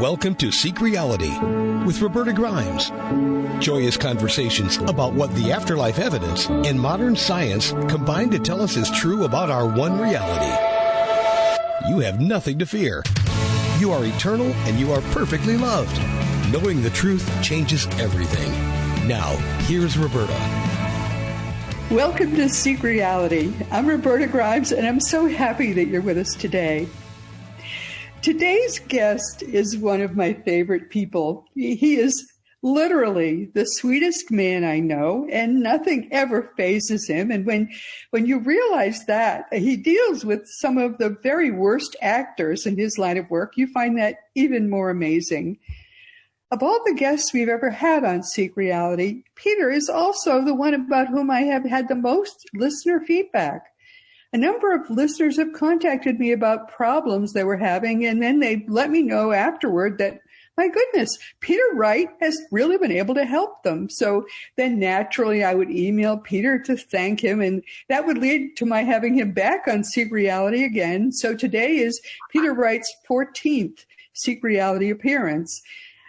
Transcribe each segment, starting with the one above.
Welcome to Seek Reality with Roberta Grimes. Joyous conversations about what the afterlife evidence and modern science combine to tell us is true about our one reality. You have nothing to fear. You are eternal and you are perfectly loved. Knowing the truth changes everything. Now, here's Roberta. Welcome to Seek Reality. I'm Roberta Grimes, and I'm so happy that you're with us today. Today's guest is one of my favorite people. He is literally the sweetest man I know, and nothing ever fazes him. And when you realize that he deals with some of the very worst actors in his line of work, you find that even more amazing. Of all the guests we've ever had on Seek Reality, Peter is also the one about whom I have had the most listener feedback. A number of listeners have contacted me about problems they were having, and then they let me know afterward that, my goodness, Peter Wright has really been able to help them. So then naturally I would email Peter to thank him, and that would lead to my having him back on Seek Reality again. So today is Peter Wright's 14th Seek Reality appearance.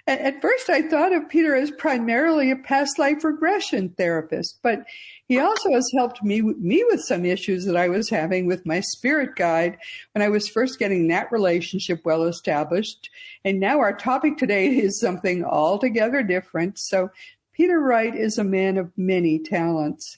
At first, I thought of Peter as primarily a past life regression therapist, but he also has helped me with some issues that I was having with my spirit guide when I was first getting that relationship well established. And now our topic today is something altogether different. So Peter Wright is a man of many talents.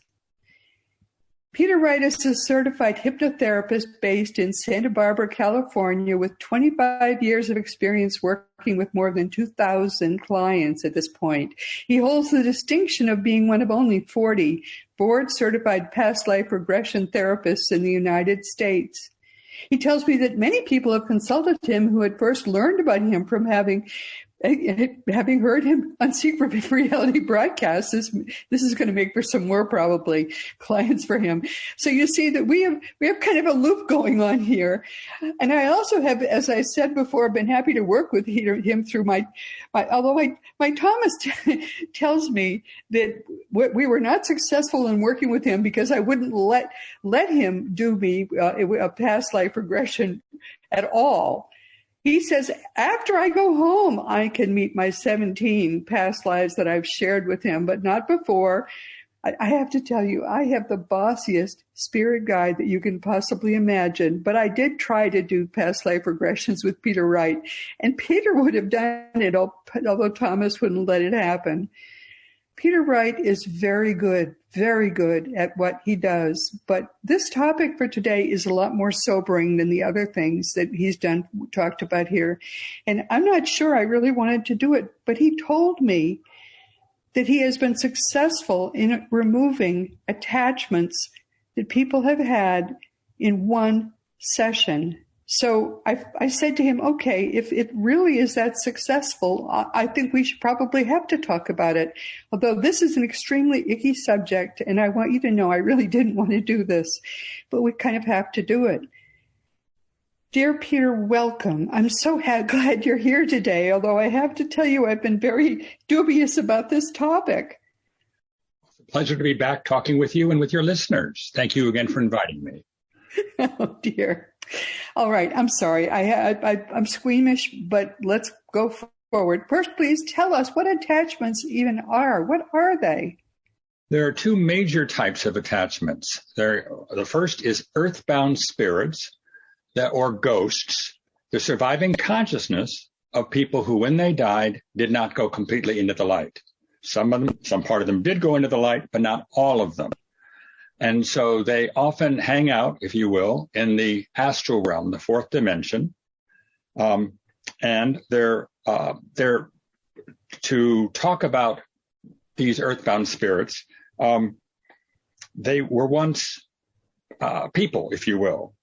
Peter Wright is a certified hypnotherapist based in Santa Barbara, California, with 25 years of experience working with more than 2,000 clients at this point. He holds the distinction of being one of only 40 board-certified past life regression therapists in the United States. He tells me that many people have consulted him who had first learned about him from having heard him on Seek Reality broadcasts. This is going to make for some more probably clients for him. So you see that we have kind of a loop going on here. And I also have, as I said before, been happy to work with him through my Thomas tells me that we were not successful in working with him because I wouldn't let him do me a past life regression at all. He says, after I go home, I can meet my 17 past lives that I've shared with him, but not before. I have to tell you, I have the bossiest spirit guide that you can possibly imagine, but I did try to do past life regressions with Peter Wright, and Peter would have done it, although Thomas wouldn't let it happen. Peter Wright is very good at what he does. But this topic for today is a lot more sobering than the other things that he's talked about here. And I'm not sure I really wanted to do it, but he told me that he has been successful in removing attachments that people have had in one session. So I said to him, okay, if it really is that successful, I think we should probably have to talk about it. Although this is an extremely icky subject, and I want you to know I really didn't want to do this, but we kind of have to do it. Dear Peter, welcome. I'm so glad you're here today, although I have to tell you I've been very dubious about this topic. It's a pleasure to be back talking with you and with your listeners. Thank you again for inviting me. Oh, dear. All right. I'm sorry. I'm squeamish, but let's go forward. First, please tell us what attachments even are. What are they? There are two major types of attachments. The first is earthbound spirits or ghosts, the surviving consciousness of people who, when they died, did not go completely into the light. Some part of them did go into the light, but not all of them. And so they often hang out, if you will, in the astral realm, the fourth dimension. And they're to talk about these earthbound spirits. They were once people, if you will.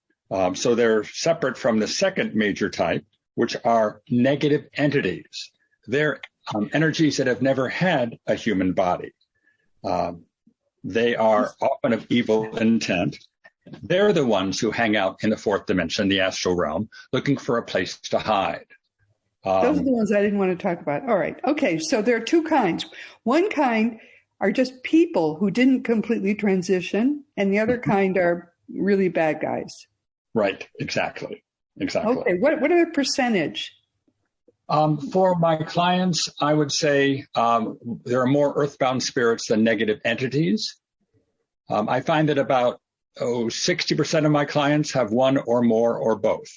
So they're separate from the second major type, which are negative entities. They're energies that have never had a human body. They are often of evil intent. They're the ones who hang out in the fourth dimension, the astral realm, looking for a place to hide. Those are the ones I didn't want to talk about. All right. Okay. So there are two kinds. One kind are just people who didn't completely transition, and the other kind are really bad guys. Right. Exactly. Okay. What are the percentage? For my clients, I would say there are more earthbound spirits than negative entities. I find that about 60% of my clients have one or more or both.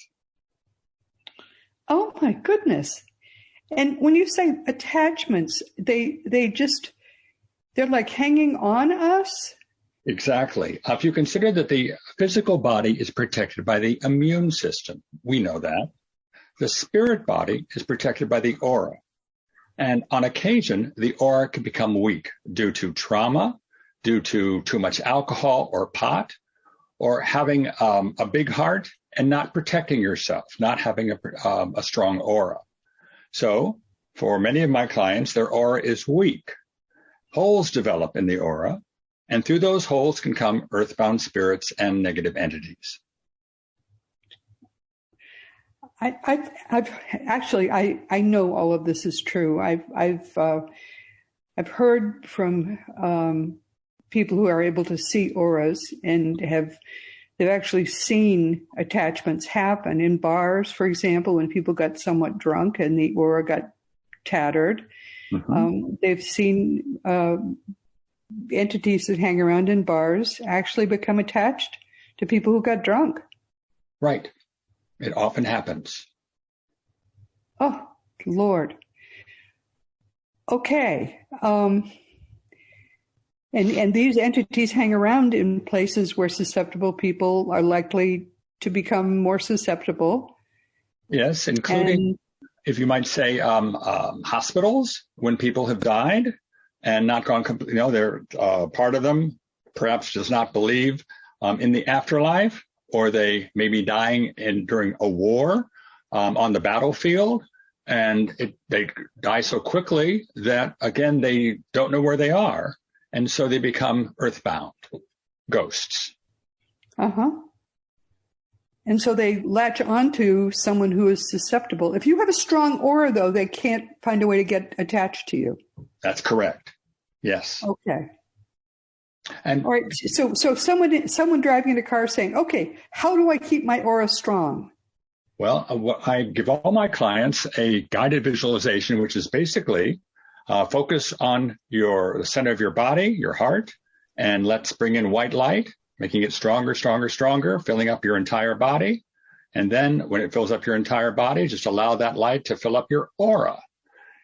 Oh my goodness. And when you say attachments, they're like hanging on us? Exactly. If you consider that the physical body is protected by the immune system, we know that. The spirit body is protected by the aura. And on occasion, the aura can become weak due to trauma, due to too much alcohol or pot, or having a big heart and not protecting yourself, not having a strong aura. So for many of my clients, their aura is weak. Holes develop in the aura, and through those holes can come earthbound spirits and negative entities. I know all of this is true. I've heard from people who are able to see auras and they've actually seen attachments happen in bars, for example, when people got somewhat drunk and the aura got tattered. Mm-hmm. They've seen entities that hang around in bars actually become attached to people who got drunk. Right. It often happens. Oh, Lord. Okay. And these entities hang around in places where susceptible people are likely to become more susceptible. Yes, including, if you might say, hospitals, when people have died and not gone completely, they're part of them perhaps does not believe in the afterlife, or they may be dying during a war on the battlefield, and they die so quickly that, again, they don't know where they are. And so they become earthbound ghosts. Uh-huh. And so they latch onto someone who is susceptible. If you have a strong aura, though, they can't find a way to get attached to you. That's correct. Yes. Okay. And all right. So someone driving in a car saying, okay, how do I keep my aura strong? Well, I give all my clients a guided visualization, which is basically focus on the center of your body, your heart, and let's bring in white light, making it stronger, stronger, stronger, filling up your entire body. And then when it fills up your entire body, just allow that light to fill up your aura,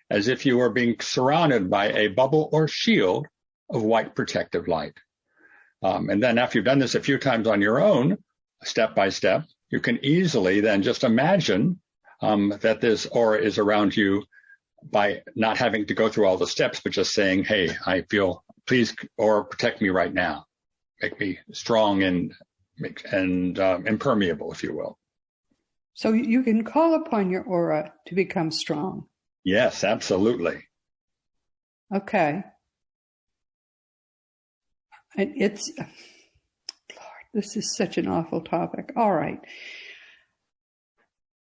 as if you were being surrounded by a bubble or shield of white protective light. And then after you've done this a few times on your own, step by step, you can easily then just imagine that this aura is around you by not having to go through all the steps, but just saying, hey, I feel, please, aura, protect me right now. Make me strong and impermeable, if you will. So you can call upon your aura to become strong. Yes, absolutely. Okay. And it's, Lord, this is such an awful topic. All right.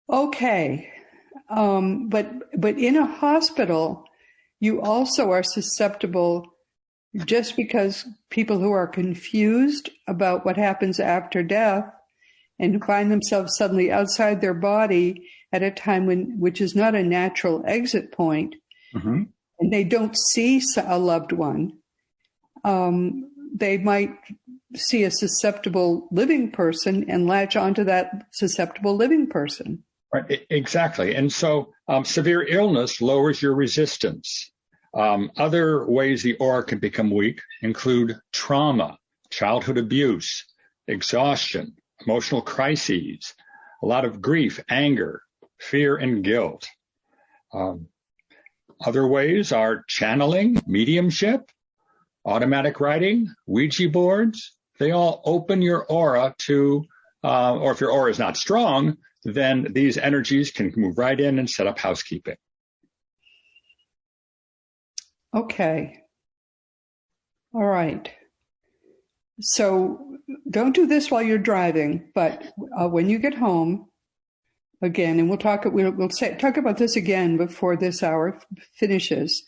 Okay. But in a hospital, you also are susceptible, just because people who are confused about what happens after death and find themselves suddenly outside their body at a time which is not a natural exit point, mm-hmm. and they don't see a loved one, they might see a susceptible living person and latch onto that susceptible living person. Right, exactly. And so severe illness lowers your resistance. Other ways the aura can become weak include trauma, childhood abuse, exhaustion, emotional crises, a lot of grief, anger, fear, and guilt. Other ways are channeling, mediumship, automatic writing, Ouija boards. They all open your aura to, or if your aura is not strong, then these energies can move right in and set up housekeeping. Okay. All right. So don't do this while you're driving, but when you get home, again, and we'll talk about this again before this hour finishes,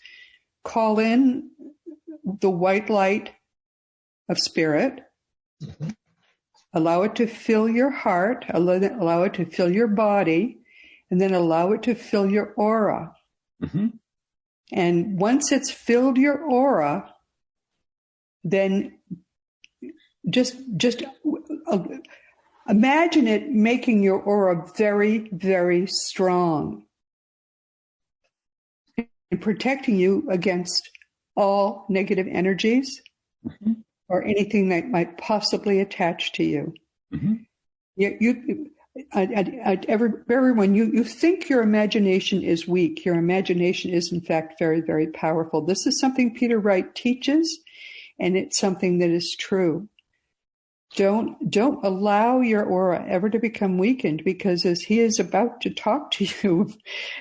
call in the white light of spirit. Mm-hmm. Allow it to fill your heart, allow it to fill your body, and then allow it to fill your aura. Mm-hmm. And once it's filled your aura, then just imagine it making your aura very, very strong and protecting you against all negative energies Mm-hmm. or anything that might possibly attach to you. Mm-hmm. Everyone, you think your imagination is weak. Your imagination is, in fact, very, very powerful. This is something Peter Wright teaches, and it's something that is true. Don't allow your aura ever to become weakened, because as he is about to talk to you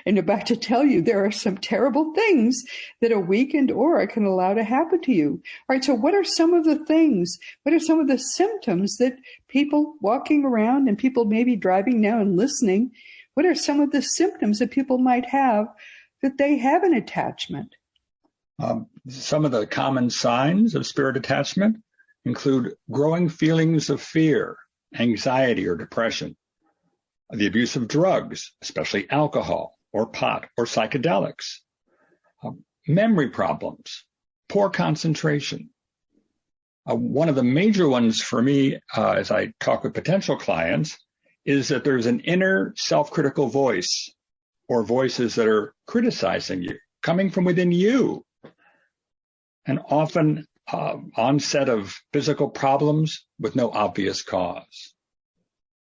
and about to tell you, there are some terrible things that a weakened aura can allow to happen to you. All right, so what are some of the things, what are some of the symptoms that people walking around and people maybe driving now and listening, what are some of the symptoms that people might have that they have an attachment? Some of the common signs of spirit attachment include growing feelings of fear, anxiety, or depression, the abuse of drugs, especially alcohol or pot or psychedelics, memory problems, poor concentration. One of the major ones for me, as I talk with potential clients, is that there's an inner self-critical voice or voices that are criticizing you, coming from within you, and often onset of physical problems with no obvious cause.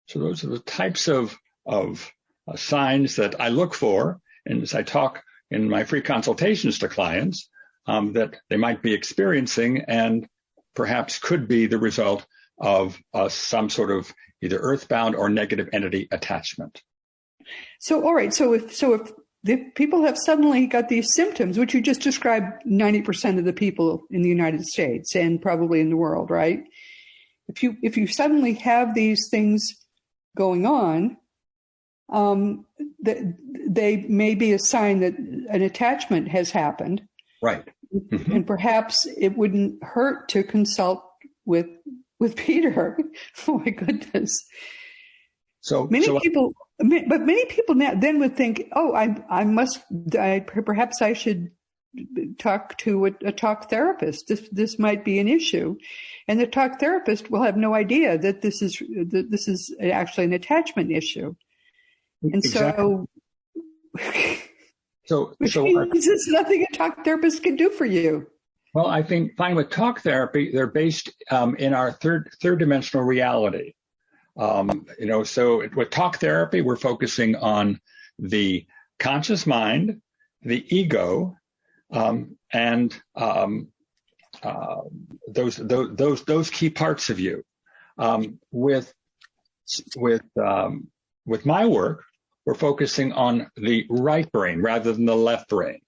So those are the types of signs that I look for, and as I talk in my free consultations to clients, that they might be experiencing and perhaps could be the result of some sort of either earthbound or negative entity attachment. So, all right. So if people have suddenly got these symptoms, which you just described 90% of the people in the United States and probably in the world, right? If you suddenly have these things going on, they may be a sign that an attachment has happened. Right. Mm-hmm. And perhaps it wouldn't hurt to consult with Peter. Oh my goodness. So many people now then would think, oh, perhaps I should talk to a talk therapist. This might be an issue, and the talk therapist will have no idea that this is actually an attachment issue, and exactly. which means there's nothing a talk therapist can do for you. Well, I think fine with talk therapy, they're based in our third dimensional reality. So with talk therapy, we're focusing on the conscious mind, the ego, and those key parts of you. With my work, we're focusing on the right brain rather than the left brain.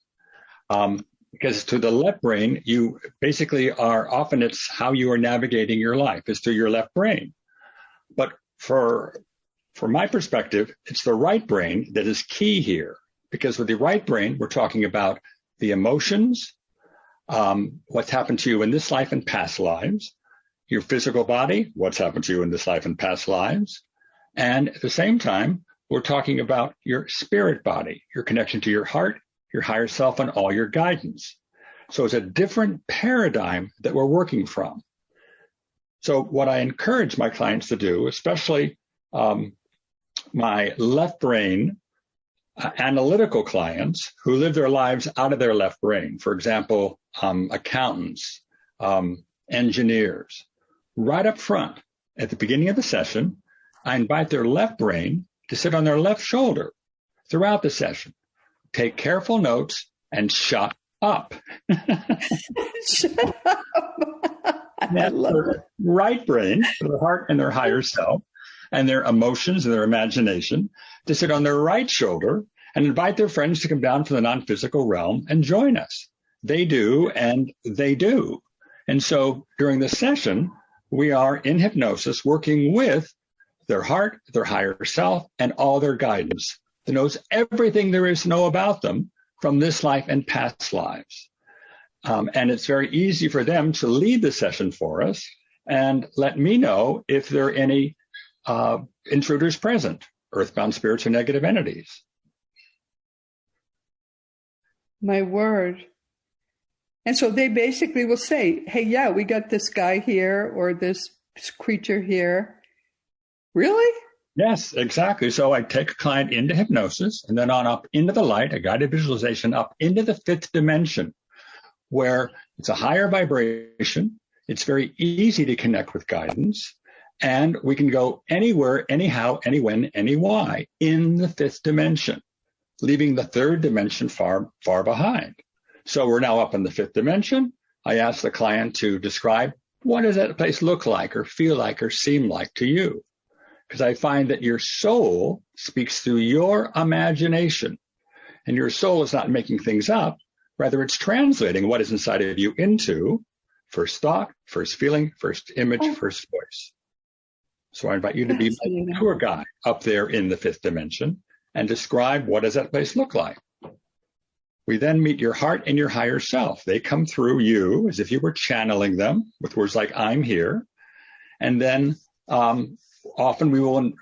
Because to the left brain, you basically it's how you are navigating your life is through your left brain. But for my perspective, it's the right brain that is key here, because with the right brain, we're talking about the emotions, what's happened to you in this life and past lives, your physical body, what's happened to you in this life and past lives. And at the same time, we're talking about your spirit body, your connection to your heart, your higher self, and all your guidance. So it's a different paradigm that we're working from. So what I encourage my clients to do, especially my left brain analytical clients who live their lives out of their left brain, for example, accountants, engineers, right up front at the beginning of the session, I invite their left brain to sit on their left shoulder throughout the session. Take careful notes and shut up. Shut up. I love it. Right brain, their heart and their higher self, and their emotions and their imagination, to sit on their right shoulder and invite their friends to come down from the non-physical realm and join us. They do, and they do. And so during the session, we are in hypnosis working with their heart, their higher self, and all their guidance that knows everything there is to know about them from this life and past lives. And it's very easy for them to lead the session for us and let me know if there are any intruders present earthbound spirits or negative entities. My word. And so they basically will say, hey, yeah, we got this guy here or this creature here. Really? Yes, exactly. So I take a client into hypnosis and then on up into the light, a guided visualization up into the fifth dimension, where it's a higher vibration. It's very easy to connect with guidance, and we can go anywhere, anyhow, any when, any why in the fifth dimension, leaving the third dimension far, far behind. So we're now up in the fifth dimension. I ask the client to describe, what does that place look like or feel like or seem like to you? Because I find that your soul speaks through your imagination, and your soul is not making things up. Rather, it's translating what is inside of you into first thought, first feeling, first image, first voice. So I invite you to be my tour guide up there in the fifth dimension and describe, what does that place look like? We then meet your heart and your higher self. They come through you as if you were channeling them with words like, I'm here. And then often we will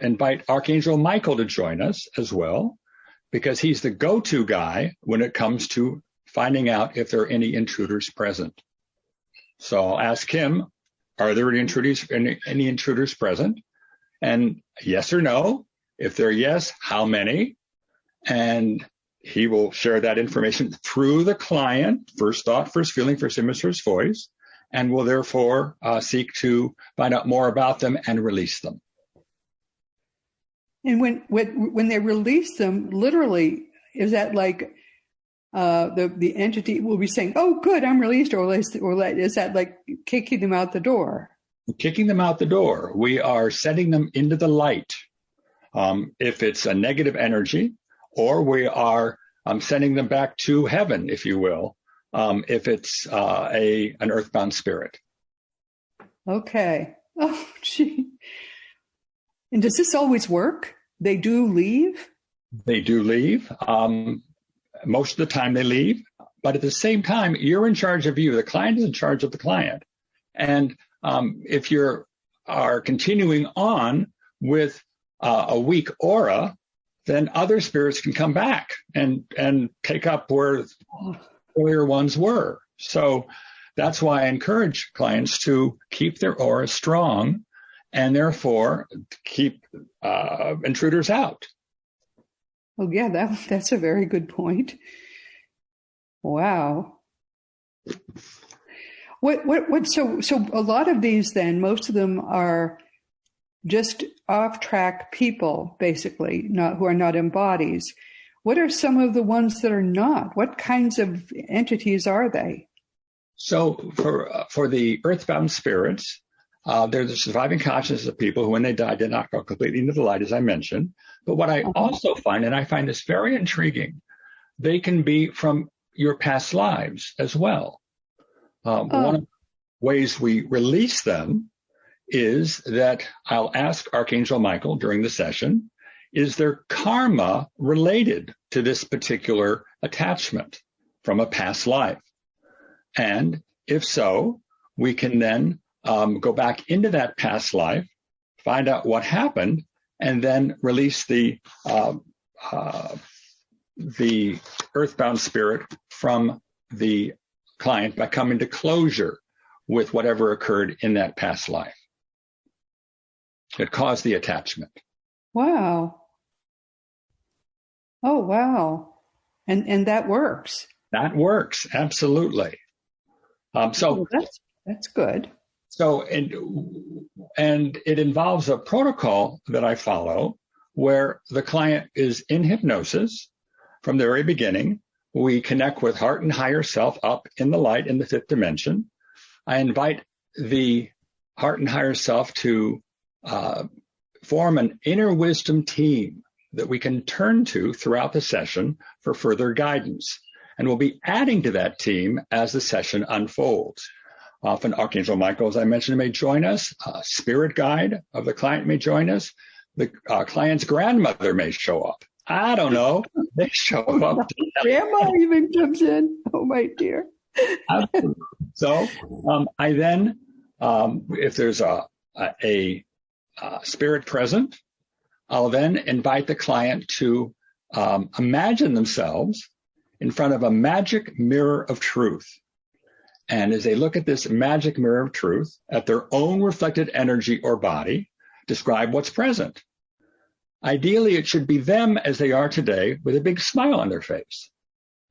invite Archangel Michael to join us as well, because he's the go-to guy when it comes to finding out if there are any intruders present. So I'll ask him, are there any intruders present? And yes or no. If they're yes, how many? And he will share that information through the client, first thought, first feeling, first image, first voice, and will therefore seek to find out more about them and release them. And when they release them, literally, is that like the entity will be saying, "Oh, good, I'm released," or is that like kicking them out the door? Kicking them out the door. We are sending them into the light. If it's a negative energy, or we are sending them back to heaven, if you will, if it's an earthbound spirit. Okay. Oh, gee. And does this always work? They do leave? They do leave. Most of the time they leave. But at the same time, you're in charge of you. The client is in charge of the client. And if you are continuing on with a weak aura, then other spirits can come back and take up where earlier ones were. So that's why I encourage clients to keep their aura strong and therefore keep intruders out. Oh, yeah, that's a very good point. Wow. So a lot of these then, most of them are just off-track people, basically, who are not in bodies. What are some of the ones that are not? What kinds of entities are they? So for the earthbound spirits, they're the surviving consciousness of people who, when they died, did not go completely into the light, as I mentioned. But what I also find, and I find this very intriguing, they can be from your past lives as well. One of the ways we release them is that I'll ask Archangel Michael during the session, is there karma related to this particular attachment from a past life? And if so, we can then go back into that past life, find out what happened, and then release the earthbound spirit from the client by coming to closure with whatever occurred in that past life. It caused the attachment. Wow. Oh, wow. And that works. That works, absolutely. So that's good. So, and it involves a protocol that I follow where the client is in hypnosis from the very beginning. We connect with heart and higher self up in the light in the fifth dimension. I invite the heart and higher self to form an inner wisdom team that we can turn to throughout the session for further guidance. And we'll be adding to that team as the session unfolds. Often Archangel Michael, as I mentioned, may join us. A spirit guide of the client may join us. The client's grandmother may show up. I don't know. They show up. Grandma even comes in. Oh, my dear. So I then, if there's a spirit present, I'll then invite the client to imagine themselves in front of a magic mirror of truth. And as they look at this magic mirror of truth, at their own reflected energy or body, describe what's present. Ideally, it should be them as they are today with a big smile on their face.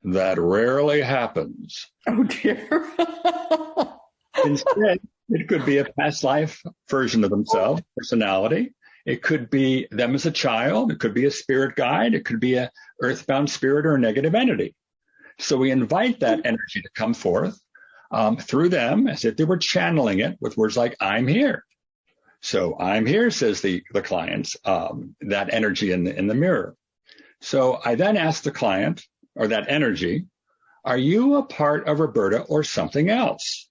That rarely happens. Oh, dear. Instead, it could be a past life version of themselves, personality. It could be them as a child. It could be a spirit guide. It could be a earthbound spirit or a negative entity. So we invite that energy to come forth through them as if they were channeling it with words like, I'm here. So I'm here, says the client, that energy in the mirror. So I then ask the client or that energy, are you a part of Roberta or something else?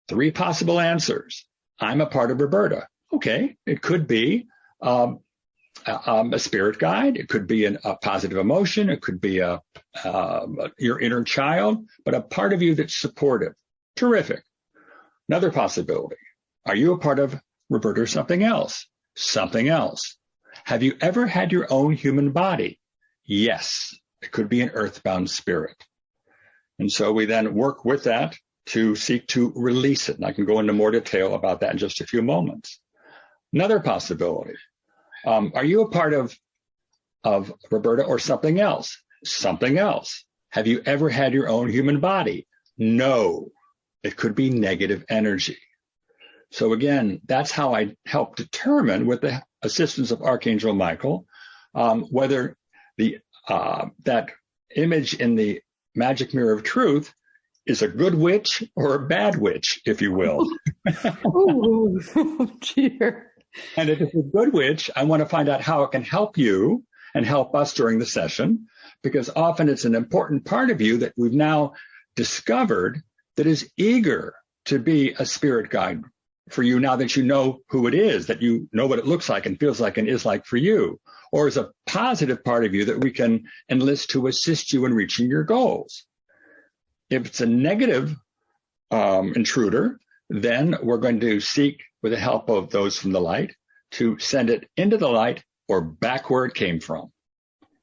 3 possible answers. I'm a part of Roberta. Okay, it could be a spirit guide. It could be a positive emotion. It could be your inner child, but a part of you that's supportive. Terrific. Another possibility. Are you a part of Roberta or something else? Something else. Have you ever had your own human body? Yes. It could be an earthbound spirit. And so we then work with that to seek to release it. And I can go into more detail about that in just a few moments. Another possibility. Are you a part of Roberta or something else? Something else. Have you ever had your own human body? No. It could be negative energy. So again, that's how I help determine, with the assistance of Archangel Michael, whether that image in the magic mirror of truth is a good witch or a bad witch, if you will. Oh, dear. And if it's a good witch, I want to find out how it can help you and help us during the session, because often it's an important part of you that we've now discovered that is eager to be a spirit guide for you now that you know who it is, that you know what it looks like and feels like and is like for you, or is a positive part of you that we can enlist to assist you in reaching your goals. If it's a negative intruder, then we're going to seek, with the help of those from the light, to send it into the light or back where it came from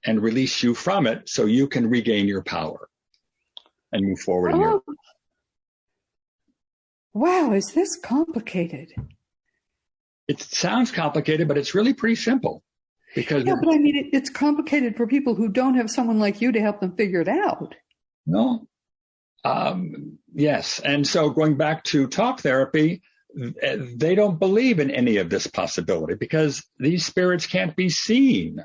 and release you from it so you can regain your power and move forward in your. Wow, is this complicated? It sounds complicated, but it's really pretty simple. Because yeah, but I mean, it's complicated for people who don't have someone like you to help them figure it out. No. Yes. And so going back to talk therapy, they don't believe in any of this possibility because these spirits can't be seen.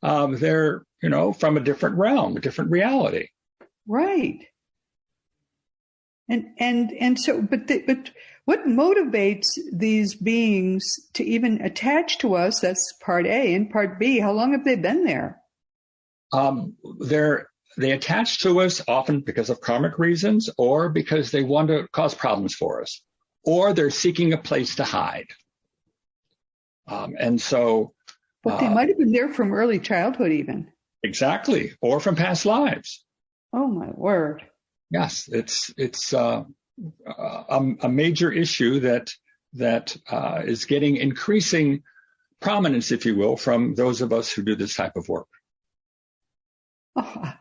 They're, from a different realm, a different reality. Right. And so, but what motivates these beings to even attach to us? That's part A. And part B, how long have they been there? They attach to us often because of karmic reasons, or because they want to cause problems for us, or they're seeking a place to hide. And so. But they might have been there from early childhood even. Exactly. Or from past lives. Oh, my word. Yes, it's a major issue that is getting increasing prominence, if you will, from those of us who do this type of work. Oh,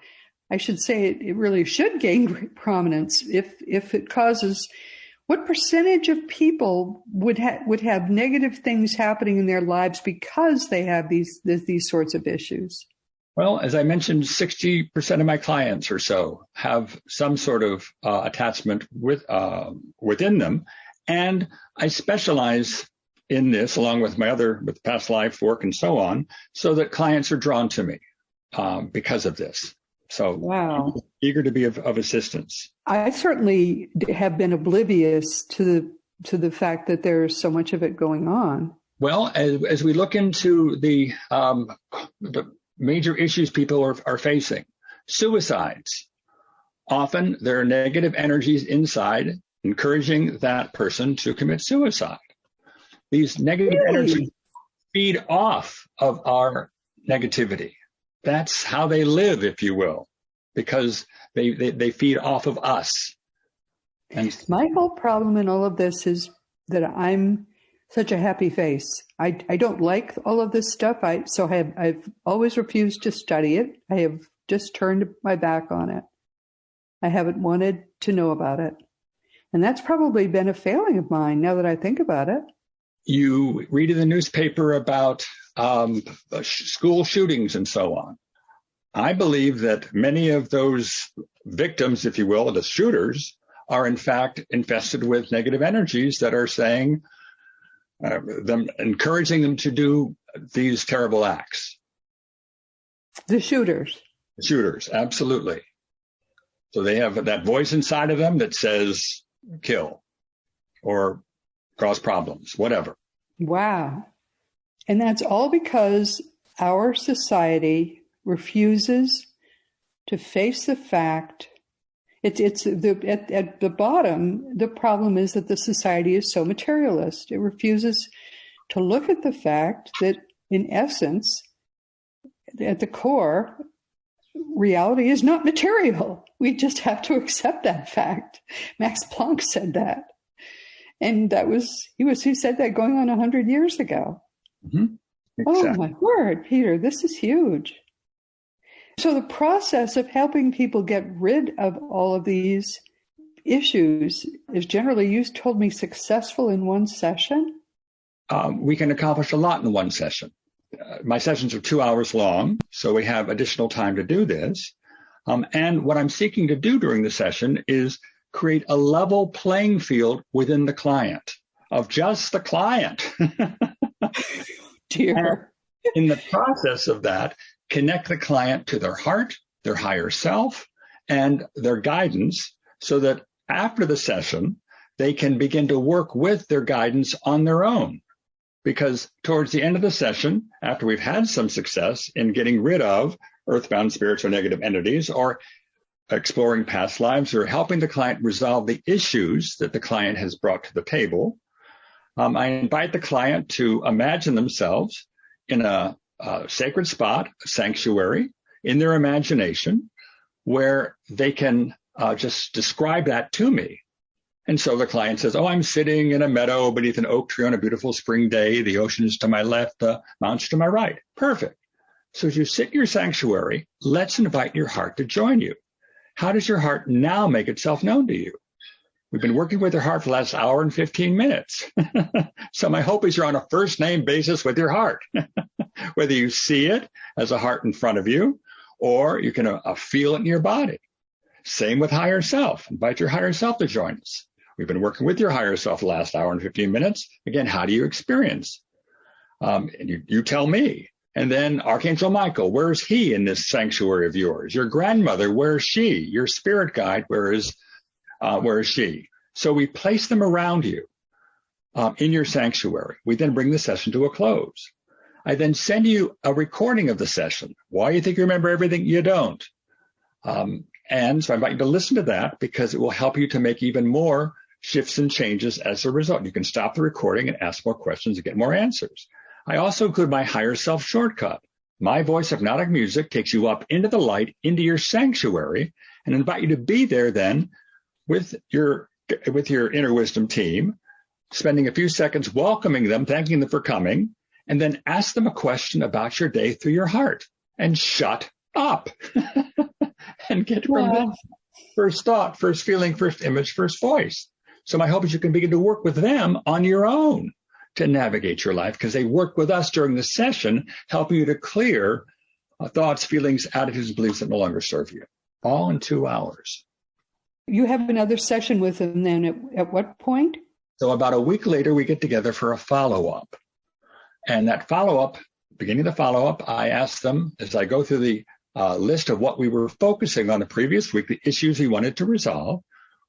I should say it really should gain great prominence if it causes. What percentage of people would have negative things happening in their lives because they have these sorts of issues? Well, as I mentioned, 60% of my clients or so have some sort of attachment within them. And I specialize in this along with with past life work and so on, so that clients are drawn to me because of this. So wow. Eager to be of assistance. I certainly have been oblivious to the fact that there's so much of it going on. Well, as we look into the major issues people are facing. Suicides. Often there are negative energies inside encouraging that person to commit suicide. These negative energies feed off of our negativity. That's how they live, if you will, because they feed off of us. And my whole problem in all of this is that I'm Such a happy face. I don't like all of this stuff. I've always refused to study it. I have just turned my back on it. I haven't wanted to know about it. And that's probably been a failing of mine now that I think about it. You read in the newspaper about school shootings and so on. I believe that many of those victims, if you will, the shooters, are in fact infested with negative energies that are saying, encouraging them to do these terrible acts. The shooters. The shooters, absolutely. So they have that voice inside of them that says, kill or cause problems, whatever. Wow. And that's all because our society refuses to face the fact. At the bottom, the problem is that the society is so materialist. It refuses to look at the fact that, in essence, at the core, reality is not material. We just have to accept that fact. Max Planck said that. And he said that going on 100 years ago. Mm-hmm. Exactly. Oh my word, Peter, this is huge. So the process of helping people get rid of all of these issues is generally, you told me, successful in one session? We can accomplish a lot in one session. My sessions are 2 hours long, so we have additional time to do this. And what I'm seeking to do during the session is create a level playing field within the client, of just the client. Dear. In the process of that, connect the client to their heart, their higher self, and their guidance, so that after the session, they can begin to work with their guidance on their own. Because towards the end of the session, after we've had some success in getting rid of earthbound spirits or negative entities, or exploring past lives, or helping the client resolve the issues that the client has brought to the table, I invite the client to imagine themselves in a sacred spot, a sanctuary, in their imagination, where they can just describe that to me. And so the client says, oh, I'm sitting in a meadow beneath an oak tree on a beautiful spring day. The ocean is to my left, the mountains to my right. Perfect. So as you sit in your sanctuary, let's invite your heart to join you. How does your heart now make itself known to you? We've been working with your heart for the last hour and 15 minutes. So my hope is you're on a first name basis with your heart, whether you see it as a heart in front of you, or you can feel it in your body. Same with higher self. Invite your higher self to join us. We've been working with your higher self the last hour and 15 minutes. Again, how do you experience? You tell me. And then Archangel Michael, where is he in this sanctuary of yours? Your grandmother, where is she? Your spirit guide, where is she? So we place them around you in your sanctuary. We then bring the session to a close. I then send you a recording of the session. Why you think you remember everything? You don't. And so I invite you to listen to that, because it will help you to make even more shifts and changes as a result. You can stop the recording and ask more questions and get more answers. I also include my higher self shortcut. My voice hypnotic music takes you up into the light, into your sanctuary, and invite you to be there then with your inner wisdom team, spending a few seconds welcoming them, thanking them for coming, and then ask them a question about your day through your heart, and shut up and get from them. First thought, first feeling, first image, first voice. So my hope is you can begin to work with them on your own to navigate your life, because they work with us during the session, helping you to clear thoughts, feelings, attitudes, beliefs that no longer serve you, all in 2 hours. You have another session with them then at what point? So about a week later, we get together for a follow-up. And that follow-up, beginning of the follow-up, I ask them, as I go through the list of what we were focusing on the previous week, the issues we wanted to resolve,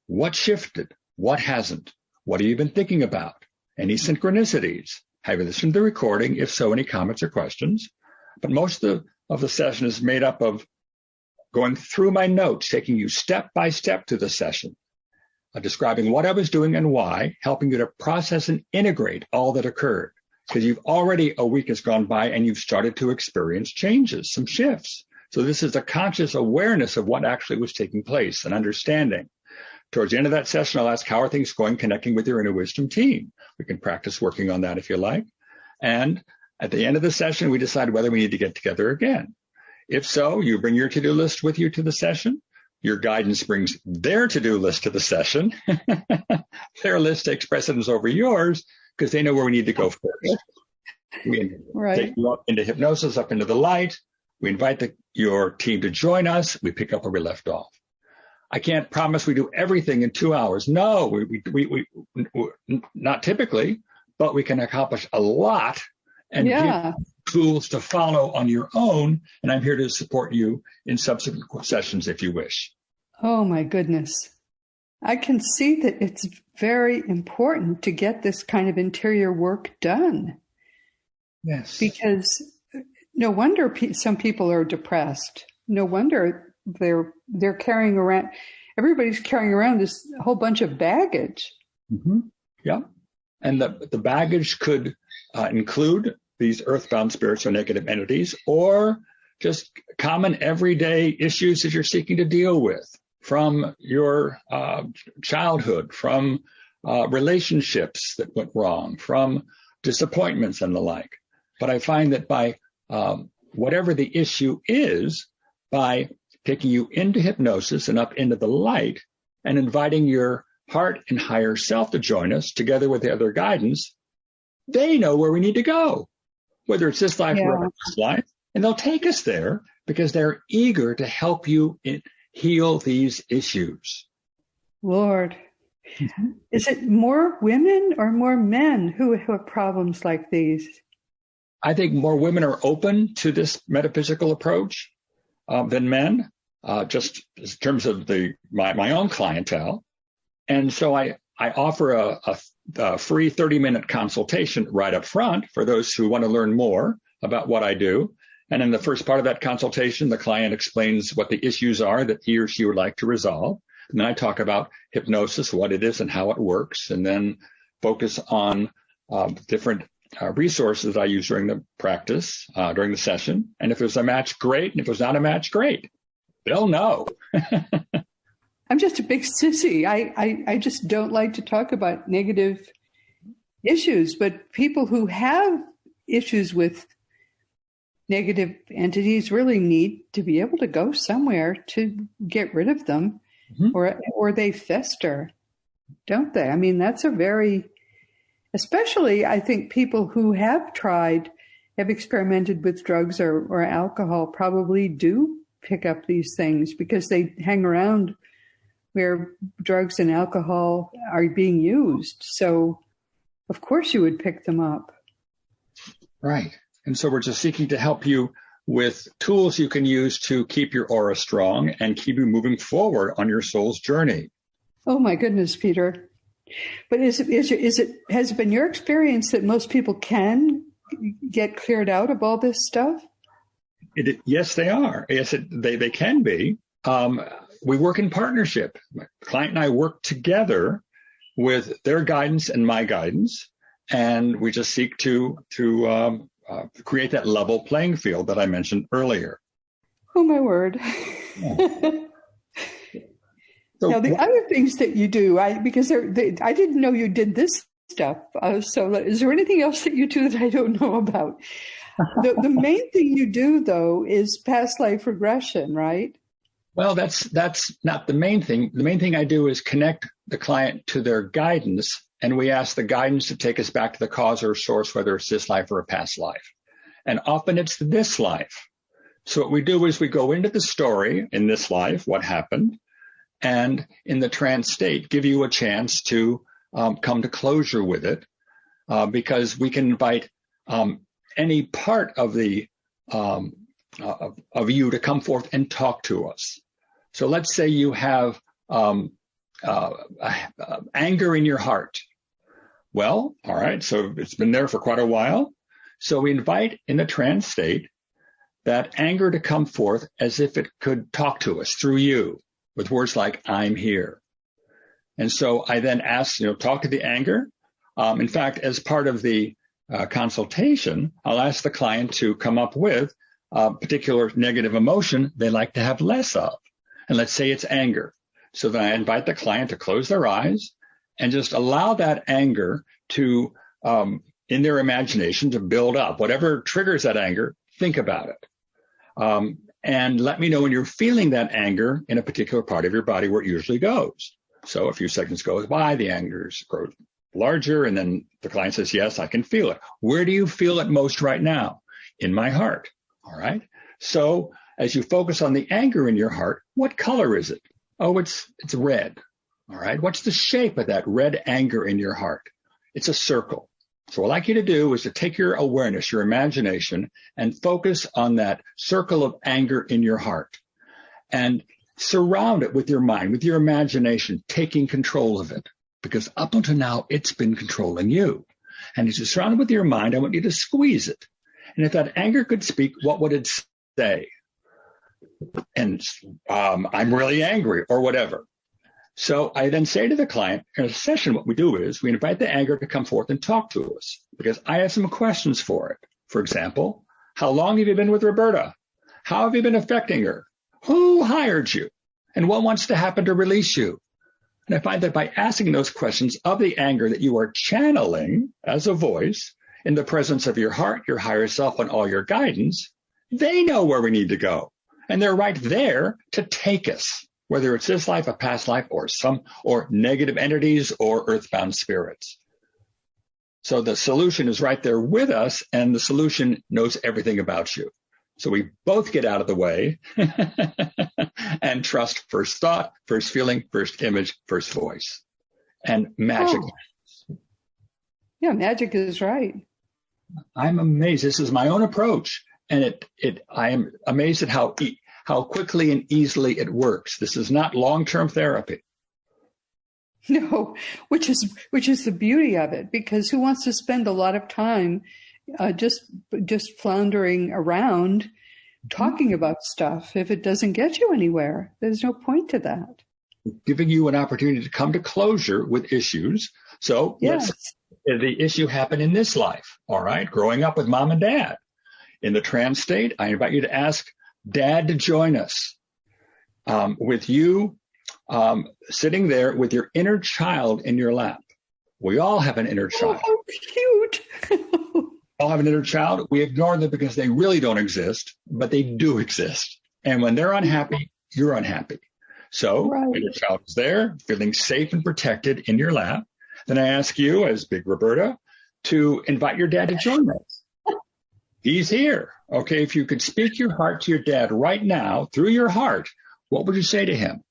what shifted, what hasn't, what have you been thinking about, any synchronicities, have you listened to the recording, if so, any comments or questions. But most of the session is made up of going through my notes, taking you step by step through the session, describing what I was doing and why, helping you to process and integrate all that occurred. Because you've already, a week has gone by and you've started to experience changes, some shifts. So this is a conscious awareness of what actually was taking place and understanding. towards the end of that session, I'll ask, how are things going connecting with your inner wisdom team? We can practice working on that if you like. And at the end of the session, we decide whether we need to get together again. If so, you bring your to-do list with you to the session. Your guidance brings their to-do list to the session. Their list takes precedence over yours because they know where we need to go first. We take you up into hypnosis, up into the light. We invite your team to join us. We pick up where we left off. I can't promise we do everything in 2 hours. No, we not typically, but we can accomplish a lot and give tools to follow on your own. And I'm here to support you in subsequent sessions if you wish. Oh, my goodness. I can see that it's very important to get this kind of interior work done. Yes. Because no wonder some people are depressed. No wonder they're carrying around, everybody's carrying around this whole bunch of baggage. Mm-hmm. Yeah. And the baggage could include these earthbound spirits or negative entities, or just common everyday issues that you're seeking to deal with from your childhood, from relationships that went wrong, from disappointments and the like. But I find that by whatever the issue is, by taking you into hypnosis and up into the light and inviting your heart and higher self to join us together with the other guidance, they know where we need to go, whether it's this life or this life, and they'll take us there because they're eager to help you heal these issues. Lord, is it more women or more men who have problems like these? I think more women are open to this metaphysical approach than men, just in terms of my own clientele. And so I offer a free 30-minute consultation right up front for those who want to learn more about what I do. And in the first part of that consultation, the client explains what the issues are that he or she would like to resolve. And then I talk about hypnosis, what it is and how it works, and then focus on different resources I use during the practice, during the session. And if there's a match, great. And if there's not a match, great. They'll know. I'm just a big sissy. I just don't like to talk about negative issues, but people who have issues with negative entities really need to be able to go somewhere to get rid of them, or they fester, don't they? I mean, that's especially I think people who have experimented with drugs or alcohol probably do pick up these things because they hang around where drugs and alcohol are being used. So of course you would pick them up. Right. And so we're just seeking to help you with tools you can use to keep your aura strong and keep you moving forward on your soul's journey. Oh my goodness, Peter. But has it been your experience that most people can get cleared out of all this stuff? Yes, they are. Yes, they can be. We work in partnership. My client and I work together with their guidance and my guidance, and we just seek to create that level playing field that I mentioned earlier. Oh, my word. Yeah. So, now, the other things that you do, I didn't know you did this stuff. So is there anything else that you do that I don't know about? The main thing you do, though, is past life regression, right? Well, that's not the main thing. The main thing I do is connect the client to their guidance, and we ask the guidance to take us back to the cause or source, whether it's this life or a past life. And often it's this life. So what we do is we go into the story in this life, what happened, and in the trance state, give you a chance to come to closure with it, because we can invite any part of the of you to come forth and talk to us. So let's say you have anger in your heart. Well, all right, so it's been there for quite a while. So we invite in the trance state that anger to come forth as if it could talk to us through you with words like, I'm here. And so I then ask, talk to the anger. In fact, as part of the consultation, I'll ask the client to come up with a particular negative emotion they like to have less of. And let's say it's anger. So then I invite the client to close their eyes and just allow that anger to, in their imagination, to build up. Whatever triggers that anger, think about it. And let me know when you're feeling that anger in a particular part of your body where it usually goes. So a few seconds goes by, the anger grows larger, and then the client says, yes, I can feel it. Where do you feel it most right now? In my heart. All right. So as you focus on the anger in your heart, what color is it? Oh, it's red. All right. What's the shape of that red anger in your heart? It's a circle. So what I'd like you to do is to take your awareness, your imagination, and focus on that circle of anger in your heart and surround it with your mind, with your imagination, taking control of it, because up until now, it's been controlling you. And as you surround it with your mind, I want you to squeeze it. And if that anger could speak, what would it say? And I'm really angry or whatever. So I then say to the client, in a session, what we do is we invite the anger to come forth and talk to us because I have some questions for it. For example, how long have you been with Roberta? How have you been affecting her? Who hired you? And what wants to happen to release you? And I find that by asking those questions of the anger that you are channeling as a voice in the presence of your heart, your higher self, and all your guidance, they know where we need to go. And they're right there to take us, whether it's this life, a past life, or negative entities or earthbound spirits. So the solution is right there with us, and the solution knows everything about you. So we both get out of the way and trust first thought, first feeling, first image, first voice. And magic. Oh. Yeah, magic is right. I'm amazed. This is my own approach. And I am amazed at how quickly and easily it works. This is not long-term therapy. No, which is the beauty of it, because who wants to spend a lot of time just floundering around talking about stuff if it doesn't get you anywhere? There's no point to that. Giving you an opportunity to come to closure with issues. So yes. The issue happened in this life, all right? Growing up with mom and dad. In the trance state, I invite you to ask Dad to join us with you sitting there with your inner child in your lap. We all have an inner child. Oh, cute. We all have an inner child. We ignore them because they really don't exist, but they do exist. And when they're unhappy, you're unhappy. So right. Your child is there, feeling safe and protected in your lap. Then I ask you, as Big Roberta, to invite your dad to join us. He's here. Okay, if you could speak your heart to your dad right now through your heart, what would you say to him?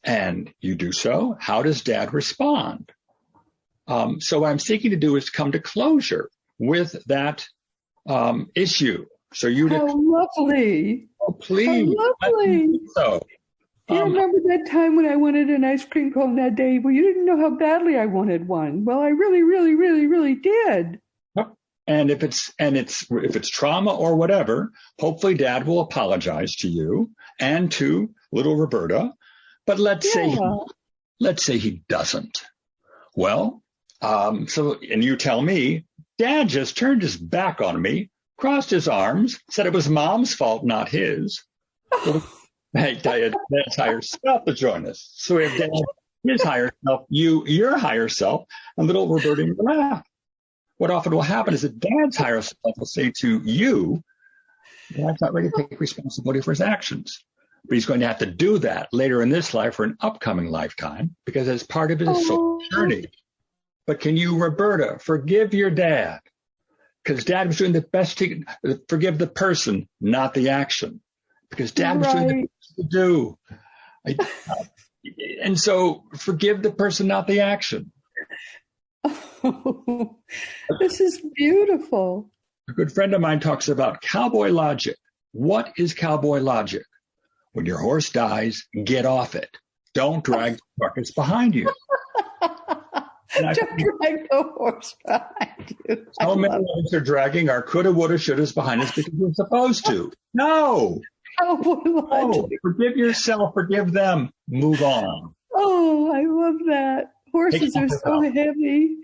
And you do so. How does dad respond? So what I'm seeking to do is come to closure with that issue. So you how lovely. Oh, please. How lovely. So you remember that time when I wanted an ice cream cone that day? Well, you didn't know how badly I wanted one. Well, I really, really, really, really did. And if it's trauma or whatever, hopefully dad will apologize to you and to little Roberta. But let's say he doesn't. Well, and you tell me, dad just turned his back on me, crossed his arms, said it was mom's fault, not his. Hey, dad's higher self to join us. So we have dad, his higher self, your higher self, and little Roberta in your lap. What often will happen is that dad's higher self will say to you, dad's not ready to take responsibility for his actions. But he's going to have to do that later in this life or an upcoming lifetime because it's part of his soul journey. But can you, Roberta, forgive your dad? Because dad was doing the best to forgive the person, not the action. Because dad was doing the best to do. And so forgive the person, not the action. Oh, this is beautiful. A good friend of mine talks about cowboy logic. What is cowboy logic? When your horse dies, get off it. Don't drag the carcass behind you. Don't drag the horse behind you. So many of us are dragging our coulda, woulda, shouldas behind us because we're supposed to. No. No. Forgive yourself. Forgive them. Move on. Oh, I love that. Horses are so heavy.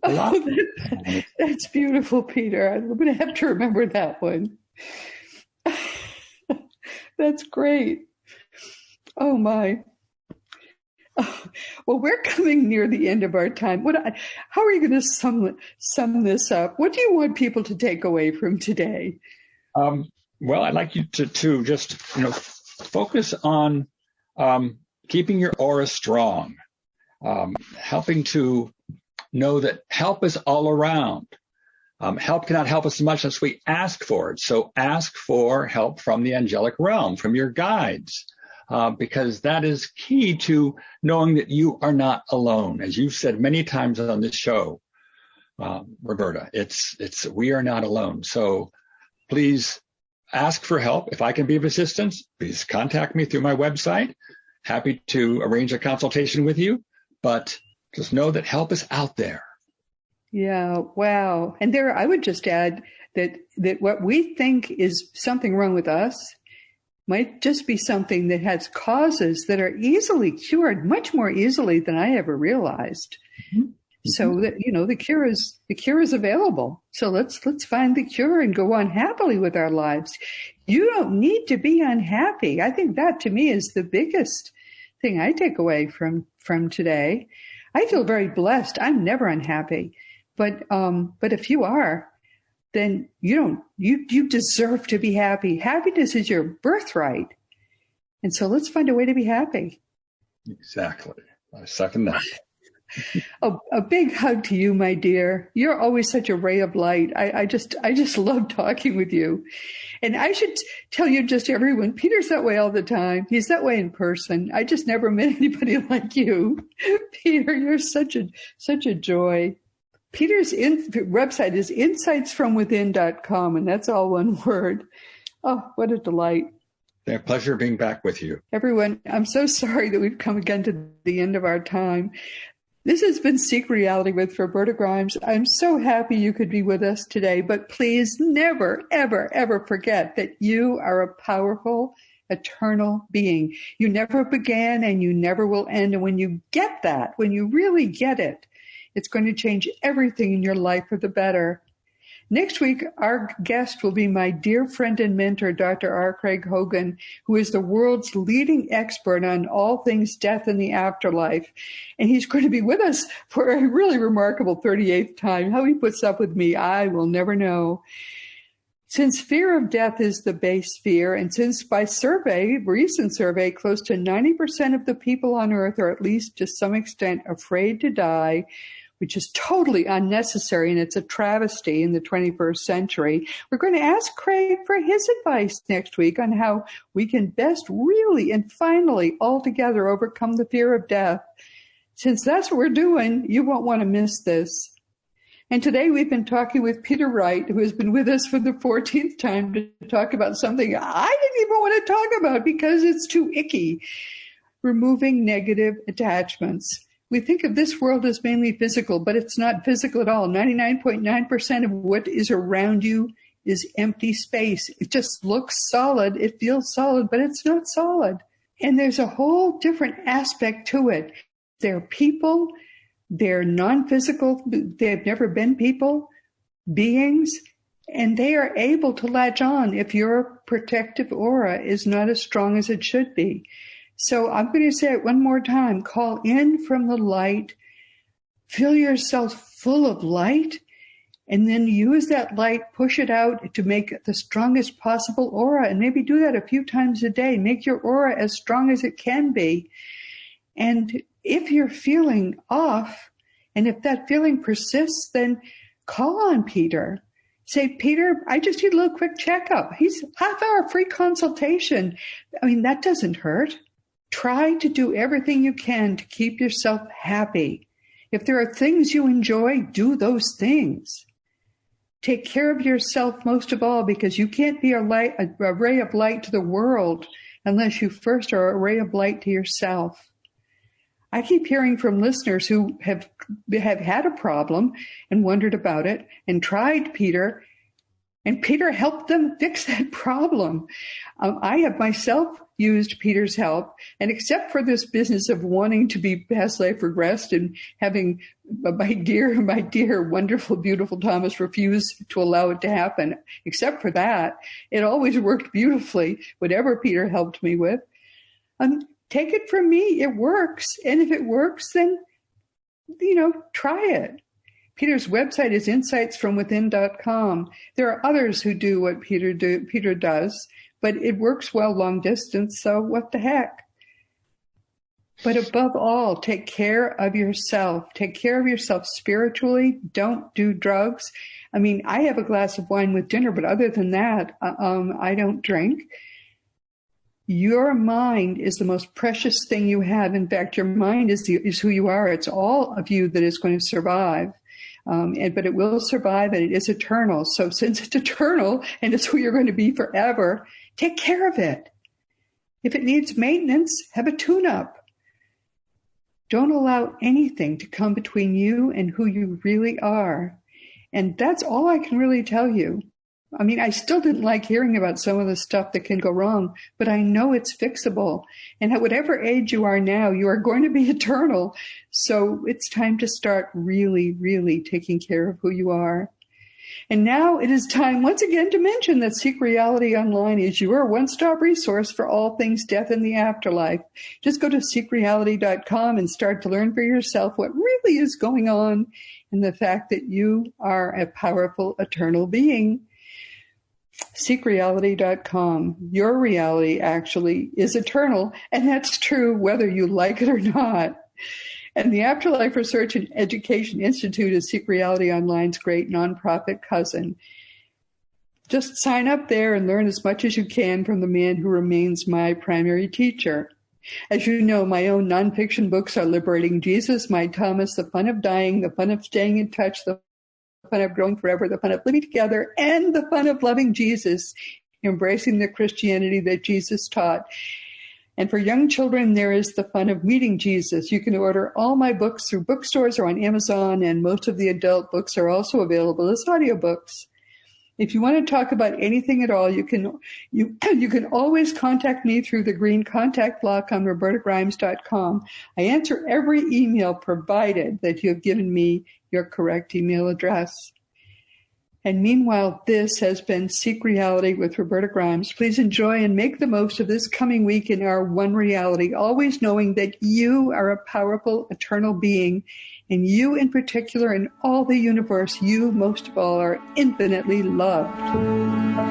Oh, that's beautiful, Peter. I'm going to have to remember that one. That's great. Oh, my. Well, we're coming near the end of our time. How are you going to sum this up? What do you want people to take away from today? Well, I'd like you to just focus on keeping your aura strong, helping to know that help is all around. Help cannot help us as much as we ask for it. So ask for help from the angelic realm, from your guides. Because that is key to knowing that you are not alone. As you've said many times on this show, Roberta, we are not alone. So please ask for help. If I can be of assistance, please contact me through my website. Happy to arrange a consultation with you, but just know that help is out there. Yeah, wow. And I would just add that what we think is something wrong with us might just be something that has causes that are easily cured, much more easily than I ever realized. Mm-hmm. So that, the cure is available. So let's find the cure and go on happily with our lives. You don't need to be unhappy. I think that to me is the biggest thing I take away from today. I feel very blessed. I'm never unhappy, but if you are, then you deserve to be happy. Happiness is your birthright. And so let's find a way to be happy. Exactly. I second that. A big hug to you, my dear. You're always such a ray of light. I just love talking with you. And I should tell you, just everyone, Peter's that way all the time. He's that way in person. I just never met anybody like you. Peter, you're such a joy. Peter's website is insightsfromwithin.com, and that's all one word. Oh, what a delight. A pleasure being back with you. Everyone, I'm so sorry that we've come again to the end of our time. This has been Seek Reality with Roberta Grimes. I'm so happy you could be with us today, but please never, ever, ever forget that you are a powerful, eternal being. You never began and you never will end. And when you get that, when you really get it, it's going to change everything in your life for the better. Next week, our guest will be my dear friend and mentor, Dr. R. Craig Hogan, who is the world's leading expert on all things death and the afterlife. And he's going to be with us for a really remarkable 38th time. How he puts up with me, I will never know. Since fear of death is the base fear, and since by recent survey, close to 90% of the people on earth are at least to some extent afraid to die, which is totally unnecessary, and it's a travesty in the 21st century. We're going to ask Craig for his advice next week on how we can best really and finally altogether overcome the fear of death. Since that's what we're doing, you won't want to miss this. And today we've been talking with Peter Wright, who has been with us for the 14th time to talk about something I didn't even want to talk about because it's too icky: removing negative attachments. We think of this world as mainly physical, but it's not physical at all. 99.9% of what is around you is empty space. It just looks solid. It feels solid, but it's not solid. And there's a whole different aspect to it. They're people. They're non-physical. They've never been people, beings, and they are able to latch on if your protective aura is not as strong as it should be. So I'm going to say it one more time. Call in from the light, fill yourself full of light, and then use that light, push it out to make the strongest possible aura, and maybe do that a few times a day. Make your aura as strong as it can be. And if you're feeling off, and if that feeling persists, then call on Peter. Say, Peter, I just need a little quick checkup. He's half-hour free consultation. I mean, that doesn't hurt. Try to do everything you can to keep yourself happy. If there are things you enjoy, do those things. Take care of yourself most of all, because you can't be a ray of light to the world unless you first are a ray of light to yourself. I keep hearing from listeners who have had a problem and wondered about it and tried Peter, and Peter helped them fix that problem. I have myself used Peter's help. And except for this business of wanting to be past life regressed and having my dear, wonderful, beautiful Thomas refuse to allow it to happen, except for that, it always worked beautifully, whatever Peter helped me with. Take it from me, it works. And if it works, then, try it. Peter's website is insightsfromwithin.com. There are others who do what Peter does, but it works well long distance, so what the heck? But above all, take care of yourself. Take care of yourself spiritually. Don't do drugs. I mean, I have a glass of wine with dinner, but other than that, I don't drink. Your mind is the most precious thing you have. In fact, your mind is who you are. It's all of you that is going to survive. But it will survive, and it is eternal. So since it's eternal and it's who you're going to be forever, take care of it. If it needs maintenance, have a tune-up. Don't allow anything to come between you and who you really are. And that's all I can really tell you. I mean, I still didn't like hearing about some of the stuff that can go wrong, but I know it's fixable. And at whatever age you are now, you are going to be eternal. So it's time to start really, really taking care of who you are. And now it is time once again to mention that Seek Reality Online is your one-stop resource for all things death and the afterlife. Just go to seekreality.com and start to learn for yourself what really is going on and the fact that you are a powerful, eternal being. Seekreality.com. Your reality actually is eternal, and that's true whether you like it or not. And the Afterlife Research and Education Institute is Seek Reality Online's great nonprofit cousin. Just sign up there and learn as much as you can from the man who remains my primary teacher. As you know, my own nonfiction books are Liberating Jesus, My Thomas, The Fun of Dying, The Fun of Staying in Touch, The Fun of Growing Forever, The Fun of Living Together, and The Fun of Loving Jesus, Embracing the Christianity that Jesus taught. And for young children, there is The Fun of Meeting Jesus. You can order all my books through bookstores or on Amazon, and most of the adult books are also available as audiobooks. If you want to talk about anything at all, you can always contact me through the green contact block on robertagrimes.com. I answer every email provided that you have given me your correct email address. And meanwhile, this has been Seek Reality with Roberta Grimes. Please enjoy and make the most of this coming week in our one reality, always knowing that you are a powerful, eternal being, and you in particular in all the universe, you most of all are infinitely loved.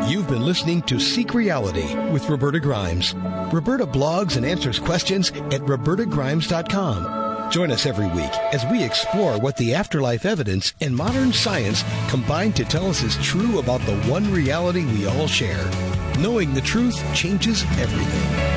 You've been listening to Seek Reality with Roberta Grimes. Roberta blogs and answers questions at robertagrimes.com. Join us every week as we explore what the afterlife evidence and modern science combine to tell us is true about the one reality we all share. Knowing the truth changes everything.